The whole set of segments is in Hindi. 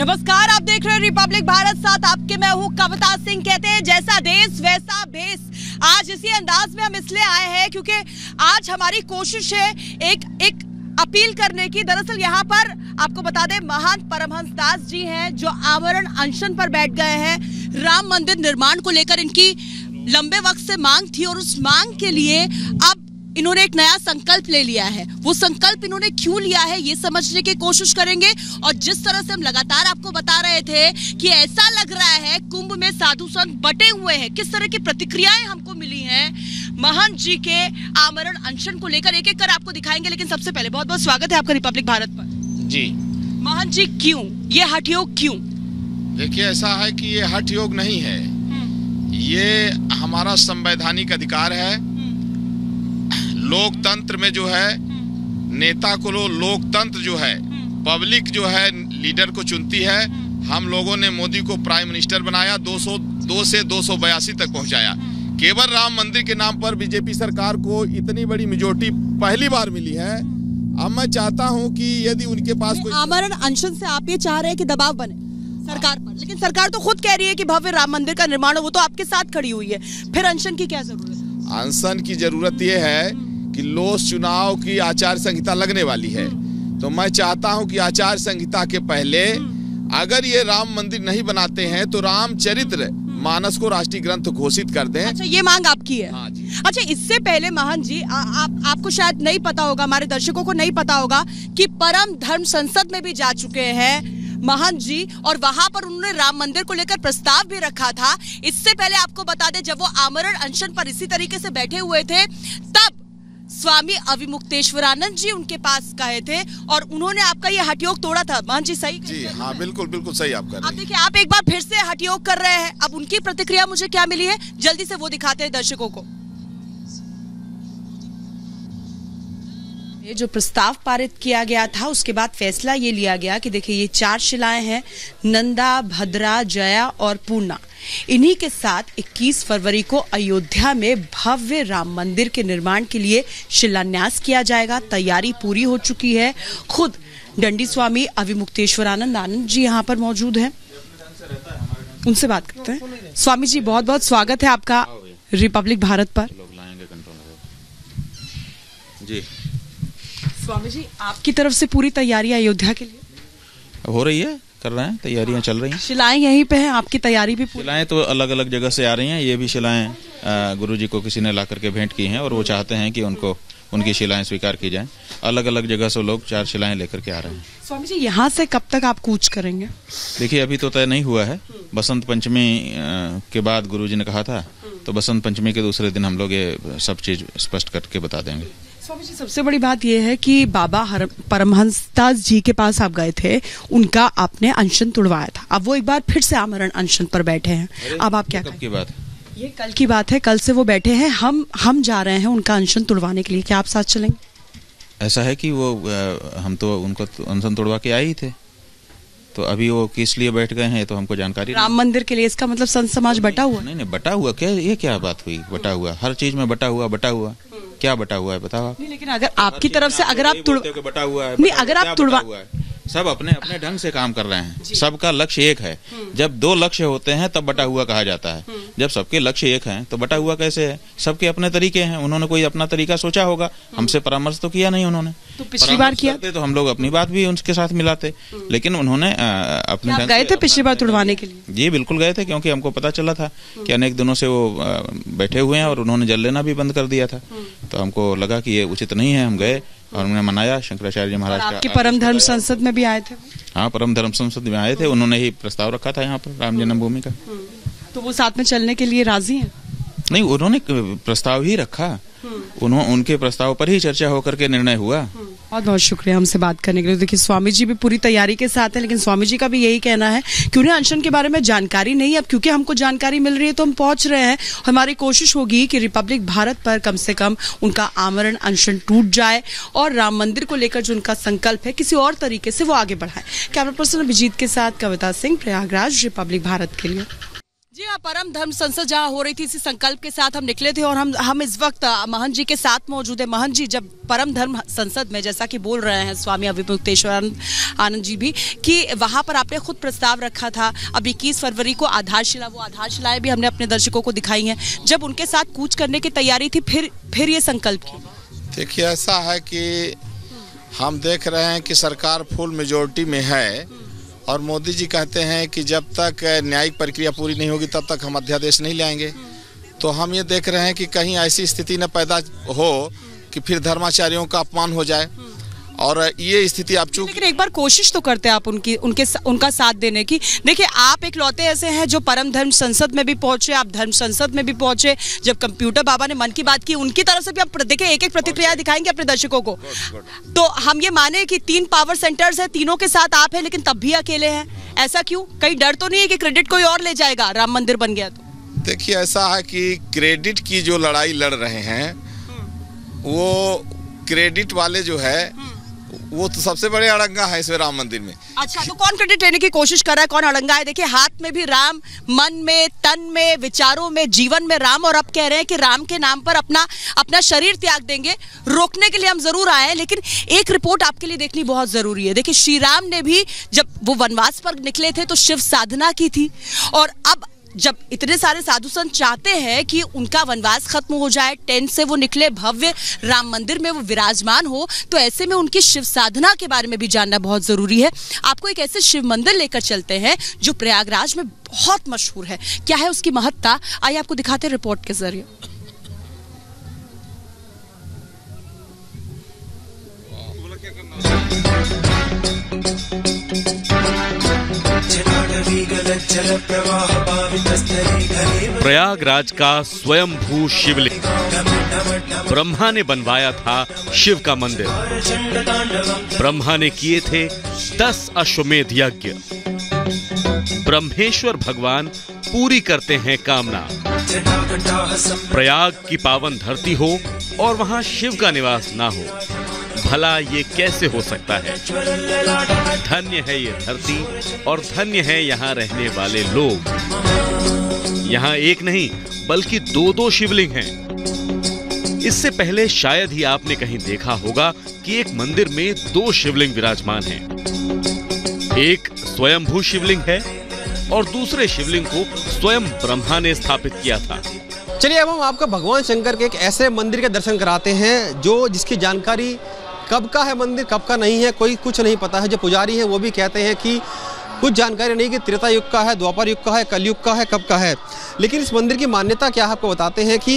नमस्कार, आप देख रहे हैं रिपब्लिक भारत, साथ आपके मैं हूँ कविता सिंह। कहते हैं जैसा देश वैसा भेष। आज इसी अंदाज में हम इसलिए आए हैं क्योंकि आज हमारी कोशिश है एक अपील करने की। दरअसल यहाँ पर आपको बता दें, महंत परमहंस दास जी हैं जो आमरण अनशन पर बैठ गए हैं। राम मंदिर निर्माण को लेकर इनकी लंबे वक्त से मांग थी और उस मांग के लिए अब इन्होंने एक नया संकल्प ले लिया है। वो संकल्प इन्होंने क्यों लिया है ये समझने की कोशिश करेंगे। और जिस तरह से हम लगातार आपको बता रहे थे कि ऐसा लग रहा है कुंभ में साधु संत बटे हुए हैं, किस तरह की प्रतिक्रियाएं हमको मिली हैं महंत जी के आमरण अनशन को लेकर, एक एक कर आपको दिखाएंगे। लेकिन सबसे पहले बहुत बहुत स्वागत है आपका रिपब्लिक भारत पर। जी महंत जी, क्यों ये हठ योग क्यों? देखिए, ऐसा है कि ये हठ योग नहीं है, ये हमारा संवैधानिक अधिकार है। लोकतंत्र में जो है नेता को लोकतंत्र जो है पब्लिक जो है लीडर को चुनती है। हम लोगों ने मोदी को प्राइम मिनिस्टर बनाया, 202 से 282 तक पहुंचाया। केवल राम मंदिर के नाम पर बीजेपी सरकार को इतनी बड़ी मेजोरिटी पहली बार मिली है। अब मैं चाहता हूं कि यदि उनके पास कोई आमरण अनशन से आप ये चाह रहे हैं कि दबाव बने सरकार पर, लेकिन सरकार तो खुद कह रही है कि भव्य राम मंदिर का निर्माण हो, वो तो आपके साथ खड़ी हुई है, फिर अनशन की क्या जरूरत है? अनशन की जरूरत ये है कि लोक चुनाव की आचार संहिता लगने वाली है, तो मैं चाहता हूं कि आचार संहिता के पहले अगर ये राम मंदिर नहीं बनाते हैं तो रामचरित्र मानस को राष्ट्रीय ग्रंथ घोषित कर दें। अच्छा, ये मांग आपकी है? हाँ जी। अच्छा, इससे पहले महंत जी आपको शायद नहीं पता होगा, हमारे दर्शकों को नहीं पता होगा कि परम धर्म संसद में भी जा चुके हैं महंत जी, और वहां पर उन्होंने राम मंदिर को लेकर प्रस्ताव भी रखा था। इससे पहले आपको बता दें, जब वो आमरण अनशन पर इसी तरीके से बैठे हुए थे तब स्वामी अविमुक्तेश्वरानंद जी उनके पास गए थे और उन्होंने आपका ये हठयोग तोड़ा था। महंत जी सही? जी हाँ, बिल्कुल बिल्कुल सही आप कर रहे हैं। अब देखिए, आप एक बार फिर से हठयोग कर रहे हैं। अब उनकी प्रतिक्रिया मुझे क्या मिली है, जल्दी से वो दिखाते हैं दर्शकों को। ये जो प्रस्ताव पारित किया गया था उसके बाद फैसला ये लिया गया कि देखिए ये 4 शिलाएं हैं, नंदा, भद्रा, जया और पूर्णा। इन्हीं के साथ 21 फरवरी को अयोध्या में भव्य राम मंदिर के निर्माण के लिए शिलान्यास किया जाएगा। तैयारी पूरी हो चुकी है। खुद डंडी स्वामी अविमुक्तेश्वरानंद जी यहाँ पर मौजूद हैं, उनसे बात करते हैं। स्वामी जी, बहुत बहुत स्वागत है आपका रिपब्लिक भारत पर। जी स्वामी जी, आपकी तरफ से पूरी तैयारी अयोध्या के लिए हो रही है, कर रहे हैं, तैयारियां चल रही हैं। शिलाएं यहीं पे हैं, आपकी तैयारी भी पूरी? शिलाएं तो अलग अलग जगह से आ रही हैं। ये भी शिलाएं गुरुजी को किसी ने ला करके भेंट की हैं और वो चाहते हैं कि उनकी शिलाएं स्वीकार की जाएं। अलग अलग जगह से लोग 4 शिलाएं लेकर के आ रहे हैं। स्वामी जी, यहाँ से कब तक आप कूच करेंगे? देखिए, अभी तो तय नहीं हुआ है। बसंत पंचमी के बाद गुरुजी ने कहा था, तो बसंत पंचमी के दूसरे दिन हम लोग ये सब चीज स्पष्ट करके बता देंगे। स्वामी जी, सबसे बड़ी बात यह है कि बाबा परमहंस दास जी के पास आप गए थे, उनका आपने अनशन तुड़वाया था। अब वो एक बार फिर से आमरण अनशन पर बैठे हैं। अब आप क्या कब की बात? ये कल की बात है, कल से वो बैठे हैं। हम जा रहे हैं उनका अनशन तुड़वाने के लिए, क्या आप साथ चलेंगे? ऐसा है कि वो हम तो उनको अनशन तोड़वा के आए ही थे, तो अभी वो किस लिए बैठ गए हैं तो हमको जानकारी। राम मंदिर के लिए, इसका मतलब संत समाज बटा हुआ? नहीं, बटा हुआ क्या? ये क्या बात हुई बटा हुआ? हर चीज में बटा हुआ क्या बटा हुआ है, बताओ आप। नहीं, लेकिन अगर आपकी तरफ से अगर आप बटा हुआ है, नहीं, अगर आप तुड़वा, सब अपने अपने ढंग से काम कर रहे हैं। सबका लक्ष्य एक है। जब 2 लक्ष्य होते हैं तब बटा हुआ कहा जाता है। जब सबके लक्ष्य एक हैं तो बटा हुआ कैसे है? सबके अपने तरीके हैं। उन्होंने कोई अपना तरीका सोचा होगा, हमसे परामर्श तो किया नहीं उन्होंने। तो पिछली बार किया तो हम लोग अपनी बात भी उनके साथ मिलाते, लेकिन उन्होंने अपने ढंग से। गए थे पिछली बार तुड़वाने के लिए? जी बिल्कुल गए थे, क्योंकि हमको पता चला था कि अनेक दिनों से वो बैठे हुए हैं और उन्होंने जल लेना भी बंद कर दिया था। तो हमको लगा कि ये उचित नहीं है, हम गए और उन्होंने मनाया। शंकराचार्य जी महाराज आपके परम धर्म संसद में भी आए थे? हाँ, परम धर्म संसद में आए थे। उन्होंने ही प्रस्ताव रखा था यहाँ पर राम जन्मभूमि का। तो वो साथ में चलने के लिए राजी हैं? नहीं, उन्होंने प्रस्ताव ही रखा, उनके प्रस्ताव पर ही चर्चा होकर के निर्णय हुआ। बहुत बहुत शुक्रिया हमसे बात करने के लिए। देखिए, स्वामी जी भी पूरी तैयारी के साथ हैं, लेकिन स्वामी जी का भी यही कहना है कि उन्हें अनशन के बारे में जानकारी नहीं है। अब क्योंकि हमको जानकारी मिल रही है तो हम पहुंच रहे हैं। हमारी कोशिश होगी कि रिपब्लिक भारत पर कम से कम उनका आमरण अनशन टूट जाए और राम मंदिर को लेकर जो उनका संकल्प है किसी और तरीके से वो आगे बढ़ाए। कैमरा पर्सन अभिजीत के साथ कविता सिंह, प्रयागराज, रिपब्लिक भारत के लिए। जी हाँ, परम धर्म संसद जहाँ हो रही थी, इसी संकल्प के साथ हम निकले थे और हम इस वक्त महंत जी के साथ मौजूद है। महंत जी, जब परम धर्म संसद में, जैसा कि बोल रहे हैं स्वामी अविमुक्तेश्वर आनंद जी भी, कि वहाँ पर आपने खुद प्रस्ताव रखा था, अब 21 फरवरी को आधारशिला, वो आधारशिलाएं भी हमने अपने दर्शकों को दिखाई हैं, जब उनके साथ कूच करने की तैयारी थी, फिर ये संकल्प की। देखिए, ऐसा है कि हम देख रहे हैं कि सरकार फुल मेजोरिटी में है और मोदी जी कहते हैं कि जब तक न्यायिक प्रक्रिया पूरी नहीं होगी तब तक हम अध्यादेश नहीं लाएंगे। तो हम ये देख रहे हैं कि कहीं ऐसी स्थिति न पैदा हो कि फिर धर्माचार्यों का अपमान हो जाए, और ये स्थिति आप लेकिन एक बार कोशिश तो करते हैं आप उनका साथ देने की। देखिए, आप एक लौते ऐसे हैं जो परम धर्म संसद में भी पहुंचे, आप धर्म संसद में भी पहुंचे, जब कंप्यूटर बाबा ने मन की बात की, उनकी तरफ से भी आप देखिए एक प्रतिक्रिया दिखाएंगे अपने दर्शकों को। तो हम ये माने कि 3 पावर सेंटर्स है, तीनों के साथ आप है, लेकिन तब भी अकेले हैं, ऐसा क्यों? कहीं डर तो नहीं है कि क्रेडिट कोई और ले जाएगा, राम मंदिर बन गया तो? देखिए, ऐसा है कि क्रेडिट की जो लड़ाई लड़ रहे हैं, वो क्रेडिट वाले जो है वो तो सबसे बड़े अड़ंगा है इसमें, राम मंदिर में। अच्छा, तो कौन क्रेडिट लेने की कोशिश कर रहा है, कौन अड़ंगा है? देखिए, हाथ में भी राम, मन में, तन में, विचारों में, जीवन में राम, और अब कह रहे हैं कि राम के नाम पर अपना शरीर त्याग देंगे। रोकने के लिए हम जरूर आए हैं, लेकिन एक रिपोर्ट आपके लिए देखनी बहुत जरूरी है। देखिए, श्री राम ने भी जब वो वनवास पर निकले थे तो शिव साधना की थी, और अब जब इतने सारे साधु संत चाहते हैं कि उनका वनवास खत्म हो जाए, टेंट से वो निकले, भव्य राम मंदिर में वो विराजमान हो, तो ऐसे में उनकी शिव साधना के बारे में भी जानना बहुत जरूरी है। आपको एक ऐसे शिव मंदिर लेकर चलते हैं जो प्रयागराज में बहुत मशहूर है। क्या है उसकी महत्ता, आइए आपको दिखाते हैं रिपोर्ट के जरिए। प्रयागराज का स्वयंभू शिवलिंग, ब्रह्मा ने बनवाया था शिव का मंदिर। ब्रह्मा ने किए थे 10 अश्वमेध यज्ञ। ब्रह्मेश्वर भगवान पूरी करते हैं कामना। प्रयाग की पावन धरती हो और वहां शिव का निवास ना हो, भला ये कैसे हो सकता है? धन्य है ये धरती और धन्य है यहाँ रहने वाले लोग। यहाँ एक नहीं बल्कि 2-2 शिवलिंग हैं। इससे पहले शायद ही आपने कहीं देखा होगा कि एक मंदिर में 2 शिवलिंग विराजमान हैं। एक स्वयंभू शिवलिंग है और दूसरे शिवलिंग को स्वयं ब्रह्मा ने स्थापित किया था। चलिए, अब हम आपको भगवान शंकर के एक ऐसे मंदिर के दर्शन कराते हैं जिसकी जानकारी कब का है मंदिर, कब का नहीं है, कोई कुछ नहीं पता है। जो पुजारी है वो भी कहते हैं कि कुछ जानकारी नहीं कि त्रेता युग का है, द्वापर युग का है, कलयुग का है, कब का है। लेकिन इस मंदिर की मान्यता क्या है आपको बताते हैं कि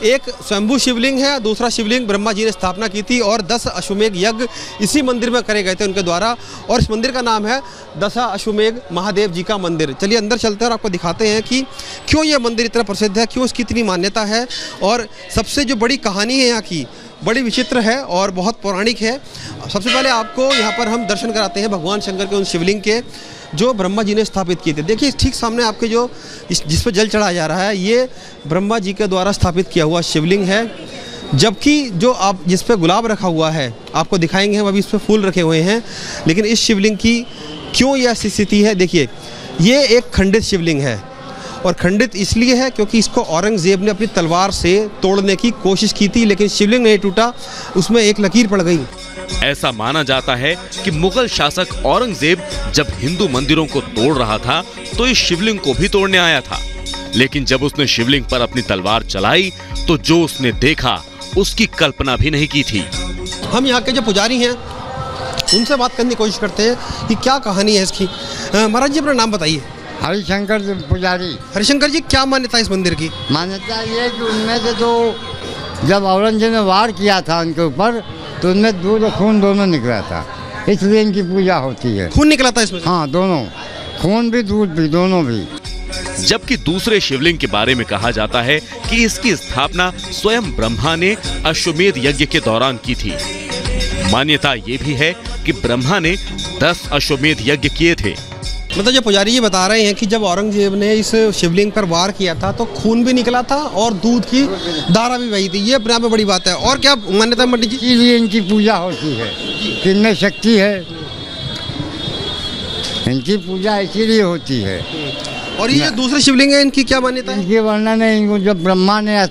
एक स्वयंभू शिवलिंग है, दूसरा शिवलिंग ब्रह्मा जी ने स्थापना की थी, और 10 अश्वमेध यज्ञ इसी मंदिर में करे गए थे उनके द्वारा, और इस मंदिर का नाम है 10 अश्वमेध महादेव जी का मंदिर। चलिए अंदर चलते हैं और आपको दिखाते हैं कि क्यों यह मंदिर इतना प्रसिद्ध है, क्यों इसकी इतनी मान्यता है, और सबसे जो बड़ी कहानी है यहाँ की बड़ी विचित्र है और बहुत पौराणिक है। सबसे पहले आपको यहाँ पर हम दर्शन कराते हैं भगवान शंकर के उन शिवलिंग के जो ब्रह्मा जी ने स्थापित किए थे। देखिए, ठीक सामने आपके जिस पर जल चढ़ाया जा रहा है, ये ब्रह्मा जी के द्वारा स्थापित किया हुआ शिवलिंग है। जबकि जो आप जिस पे गुलाब रखा हुआ है आपको दिखाएंगे हम, अभी इस पर फूल रखे हुए हैं। लेकिन इस शिवलिंग की क्यों यह स्थिति है? देखिए, ये एक खंडित शिवलिंग है, और खंडित इसलिए है क्योंकि इसको औरंगजेब ने अपनी तलवार से तोड़ने की कोशिश की थी, लेकिन शिवलिंग नहीं टूटा, उसमें एक लकीर पड़ गई। ऐसा माना जाता है कि मुगल शासक औरंगजेब जब हिंदू मंदिरों को तोड़ रहा था तो इस शिवलिंग को भी तोड़ने आया था, लेकिन जब उसने शिवलिंग पर अपनी तलवार चलाई तो जो उसने देखा उसकी कल्पना भी नहीं की थी। हम यहाँ के जो पुजारी हैं उनसे बात करने की कोशिश करते हैं कि क्या कहानी है इसकी। महाराज जी, अपना नाम बताइए। हरिशंकर पुजारी। हरिशंकर जी, क्या मान्यता है इस मंदिर की? मान्यता ये कि उनमें से तो जब औरंगजेब ने वार किया था उनके ऊपर तो उनमें दूध और खून दोनों निकला था, इसलिए इनकी पूजा होती है। खून निकला था इसमें? हाँ, दोनों, खून भी दूध भी, दोनों भी। जबकि दूसरे शिवलिंग के बारे में कहा जाता है कि इसकी स्थापना स्वयं ब्रह्मा ने अश्वमेध यज्ञ के दौरान की थी। मान्यता ये भी है कि ब्रह्मा ने 10 अश्वमेध यज्ञ किए थे। मतलब जो पुजारी जी बता रहे हैं कि जब औरंगजेब ने इस शिवलिंग पर वार किया था तो खून भी निकला था और दूध की धारा भी बही थी। ये अपने आप में बड़ी बात है। और क्या मान्यता है पंडित जी? इसीलिए इनकी पूजा होती है, इनमें शक्ति है, इनकी पूजा इसीलिए होती है। और ये दूसरे शिवलिंग है, इनकी क्या मान्यता है? इनकी वर्णन है, इनको जब ब्रह्मा ने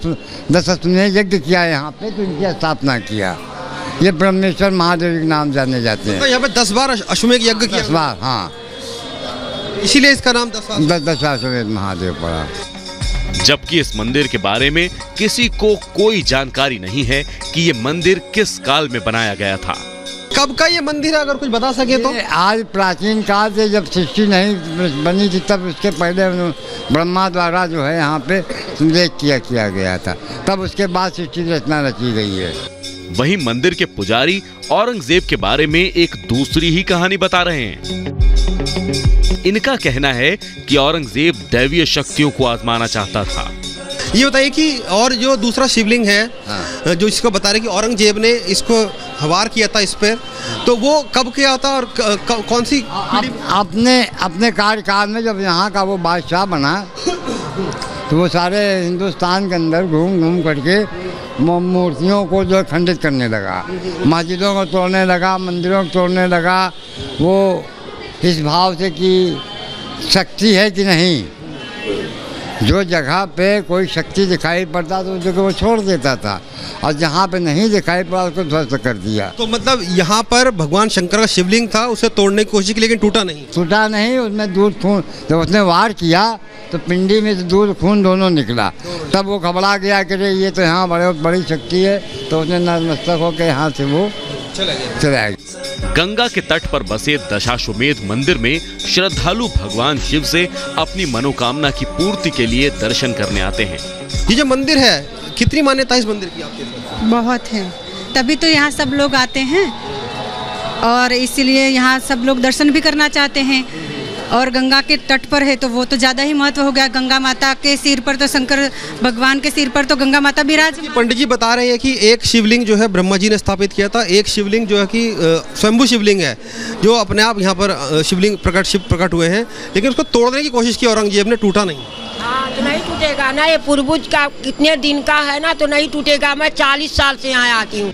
10 अश्वमेध यज्ञ किया यहाँ पे तो इनकी स्थापना किया। ये ब्रह्मेश्वर महादेव के नाम जाने जाते हैं। तो यहाँ पे 10 बार अश्वमेध यज्ञ किया? 10 बार, हाँ, इसीलिए इसका नाम 10 अश्वमेध महादेव पड़ा। जबकि इस मंदिर के बारे में किसी को कोई जानकारी नहीं है कि ये मंदिर किस काल में बनाया गया था। कब का ये मंदिर है, अगर कुछ बता सके तो? आज प्राचीन काल से जब सृष्टि नहीं बनी थी तब उसके पहले ब्रह्मा द्वारा जो है यहाँ पे उल्लेख किया गया था, तब उसके बाद सृष्टि की रचना रची गई है। वहीं मंदिर के पुजारी औरंगजेब के बारे में एक दूसरी ही कहानी बता रहे हैं। इनका कहना है कि औरंगजेब दैवीय शक्तियों को आजमाना चाहता था। ये बताइए कि और जो दूसरा शिवलिंग है, हाँ, जो इसको बता रहे कि औरंगजेब ने इसको वार किया था इस पर, तो वो कब किया था और कौन सी? अपने कार्यकाल में जब यहाँ का वो बादशाह बना तो वो सारे हिंदुस्तान के अंदर घूम करके मूर्तियों को जो खंडित करने लगा, मस्जिदों को तोड़ने लगा, मंदिरों को तोड़ने लगा। वो इस भाव से कि शक्ति है कि नहीं, जो जगह पे कोई शक्ति दिखाई पड़ता तो उस जगह वो छोड़ देता था, और जहाँ पे नहीं दिखाई पड़ा उसको ध्वस्त कर दिया। तो मतलब यहाँ पर भगवान शंकर का शिवलिंग था, उसे तोड़ने की कोशिश की लेकिन टूटा नहीं। उसमें दूध खून, जब उसने वार किया तो पिंडी में से दूध खून दोनों निकला। तब वो घबरा गया कि ये तो यहाँ बड़ी शक्ति है, तो उसने नतमस्तक होकर यहाँ से वो चला गया। गंगा के तट पर बसे दशाश्वमेध मंदिर में श्रद्धालु भगवान शिव से अपनी मनोकामना की पूर्ति के लिए दर्शन करने आते हैं। ये जो मंदिर है, कितनी मान्यता है इस मंदिर की आपके? बहुत है, तभी तो यहाँ सब लोग आते हैं और इसीलिए यहाँ सब लोग दर्शन भी करना चाहते हैं। और गंगा के तट पर है तो वो तो ज़्यादा ही महत्व हो गया। गंगा माता के सिर पर तो शंकर भगवान के सिर पर तो गंगा माता विराज। पंडित जी बता रहे हैं कि एक शिवलिंग जो है ब्रह्मा जी ने स्थापित किया था, एक शिवलिंग जो है कि स्वयंभू शिवलिंग है, जो अपने आप यहाँ पर शिवलिंग शिव प्रकट हुए हैं, लेकिन उसको तोड़ने की कोशिश की औरंगजेब ने, टूटा नहीं। हाँ, तो नहीं टूटेगा ना, ये पूर्वज का कितने दिन का है ना, तो नहीं टूटेगा। मैं 40 साल से यहाँ आती हूँ।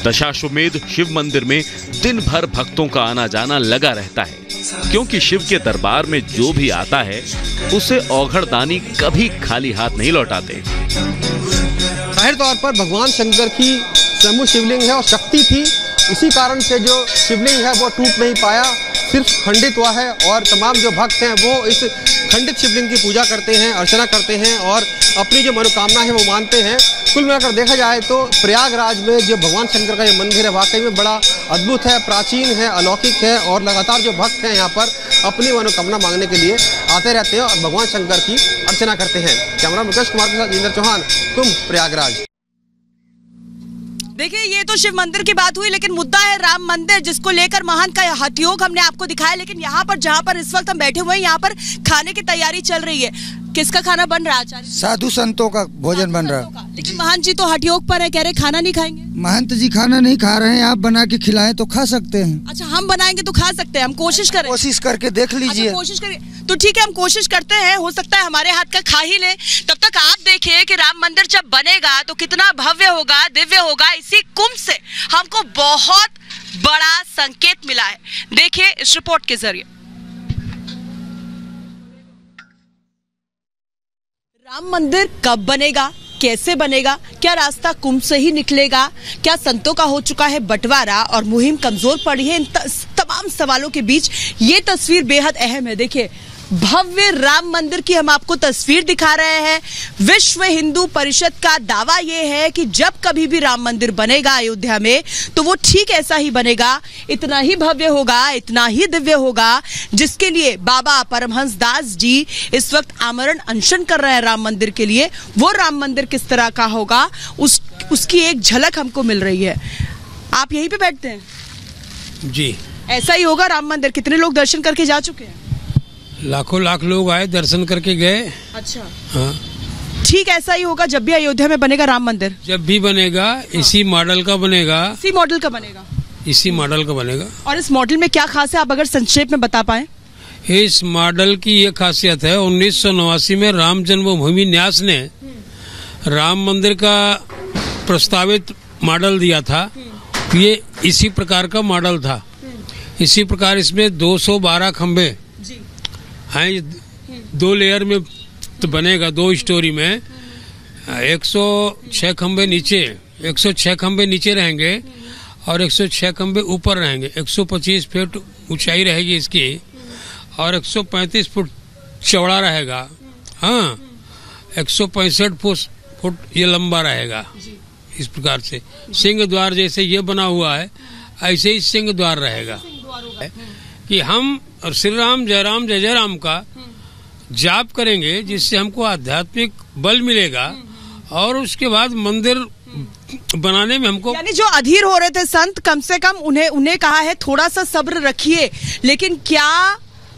दशाश्वमेध शिव मंदिर में दिन भर भक्तों का आना जाना लगा रहता है, क्योंकि शिव के दरबार में जो भी आता है उसे औघड़दानी कभी खाली हाथ नहीं लौटाते। जाहिर तौर पर भगवान शंकर की स्वयंभू शिवलिंग है और शक्ति थी, इसी कारण से जो शिवलिंग है वो टूट नहीं पाया, सिर्फ खंडित हुआ है। और तमाम जो भक्त हैं वो इस खंडित शिवलिंग की पूजा करते हैं, अर्चना करते हैं और अपनी जो मनोकामना है वो मानते हैं। कुल मिलाकर देखा जाए तो प्रयागराज में जो भगवान शंकर का ये मंदिर है वाकई में बड़ा अद्भुत है, प्राचीन है, अलौकिक है, और लगातार जो भक्त हैं यहाँ पर अपनी मनोकामना मांगने के लिए आते रहते हैं और भगवान शंकर की अर्चना करते हैं। कैमरा मुकेश कुमार के साथ जिंदर चौहान, कुंभ प्रयागराज। देखिए, ये तो शिव मंदिर की बात हुई, लेकिन मुद्दा है राम मंदिर, जिसको लेकर महान का हठयोग हमने आपको दिखाया। लेकिन यहाँ पर जहाँ पर इस वक्त हम बैठे हुए हैं, यहाँ पर खाने की तैयारी चल रही है। किसका खाना बन रहा है आचार्य? साधु संतों का भोजन बन रहा है। लेकिन महान जी तो हठयोग पर है, कह रहे खाना नहीं खाएंगे। महंत जी खाना नहीं खा रहे हैं, आप बना के खिलाएं तो खा सकते हैं। अच्छा, हम बनाएंगे तो खा सकते हैं, हम कोशिश करें। कोशिश करके देख लीजिए। अच्छा, कोशिश करिए तो ठीक है, हम कोशिश करते हैं, हो सकता है हमारे हाथ का खा ही ले। तब तक आप देखिए कि राम मंदिर जब बनेगा तो कितना भव्य होगा, दिव्य होगा। इसी कुंभ से हमको बहुत बड़ा संकेत मिला है, देखिए इस रिपोर्ट के जरिए। राम मंदिर कब बनेगा, कैसे बनेगा, क्या रास्ता कुंभ से ही निकलेगा, क्या संतों का हो चुका है बंटवारा और मुहिम कमजोर पड़ी है, इन तमाम सवालों के बीच ये तस्वीर बेहद अहम है। देखिए, भव्य राम मंदिर की हम आपको तस्वीर दिखा रहे हैं। विश्व हिंदू परिषद का दावा यह है कि जब कभी भी राम मंदिर बनेगा अयोध्या में तो वो ठीक ऐसा ही बनेगा, इतना ही भव्य होगा, इतना ही दिव्य होगा, जिसके लिए बाबा परमहंस दास जी इस वक्त आमरण अनशन कर रहे हैं राम मंदिर के लिए। वो राम मंदिर किस तरह का होगा उसकी एक झलक हमको मिल रही है। आप यहीं पे बैठते हैं जी? ऐसा ही होगा राम मंदिर। कितने लोग दर्शन करके जा चुके हैं? लाखों लाख लोग आए, दर्शन करके गए। अच्छा, हाँ, ठीक ऐसा ही होगा जब भी अयोध्या में बनेगा राम मंदिर। जब भी बनेगा इसी मॉडल का बनेगा। इसी मॉडल का बनेगा? इसी मॉडल का बनेगा। और इस मॉडल में क्या खास है, आप अगर संक्षेप में बता पाए? इस मॉडल की ये खासियत है, 1989 में राम जन्मभूमि न्यास ने राम मंदिर का प्रस्तावित मॉडल दिया था। ये इसी प्रकार का मॉडल था। इसी प्रकार इसमें 212 खंबे हैं, 2 लेयर में तो बनेगा, 2 स्टोरी में। 106 खंबे नीचे, 106 खंबे नीचे रहेंगे और 106 खंबे ऊपर रहेंगे। 125 फीट ऊंचाई रहेगी इसकी और 135 फुट चौड़ा रहेगा। हाँ, 165 फुट ये लंबा रहेगा। इस प्रकार से सिंह द्वार जैसे ये बना हुआ है, ऐसे ही सिंह द्वार रहेगा कि हम और श्री राम जय राम जय जय राम का जाप करेंगे, जिससे हमको आध्यात्मिक बल मिलेगा और उसके बाद मंदिर बनाने में हमको, यानी जो अधीर हो रहे थे संत, कम से कम उन्हें कहा है थोड़ा सा सब्र रखिए। लेकिन क्या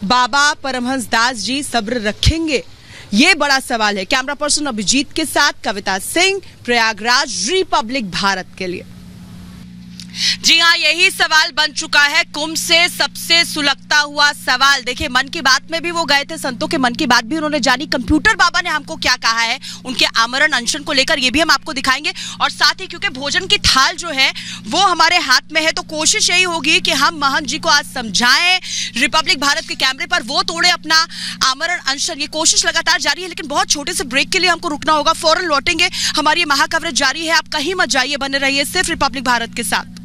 बाबा परमहंस दास जी सब्र रखेंगे, ये बड़ा सवाल है। कैमरा पर्सन अभिजीत के साथ कविता सिंह, प्रयागराज, रिपब्लिक भारत के लिए। जी हाँ, यही सवाल बन चुका है कुंभ से सबसे सुलगता हुआ सवाल। देखिए, मन की बात में भी वो गए थे, संतों के मन की बात भी उन्होंने जानी। कंप्यूटर बाबा ने हमको क्या कहा है उनके आमरण अनशन को लेकर, ये भी हम आपको दिखाएंगे। और साथ ही क्योंकि भोजन की थाल जो है वो हमारे हाथ में है, तो कोशिश यही होगी कि हम महंत जी को आज समझाएं रिपब्लिक भारत के कैमरे पर, वो तोड़े अपना आमरण अनशन। ये कोशिश लगातार जारी है, लेकिन बहुत छोटे से ब्रेक के लिए हमको रुकना होगा। फौरन लौटेंगे, हमारी महा कवरेज जारी है। आप कहीं मत जाइए, बने रहिए सिर्फ रिपब्लिक भारत के साथ।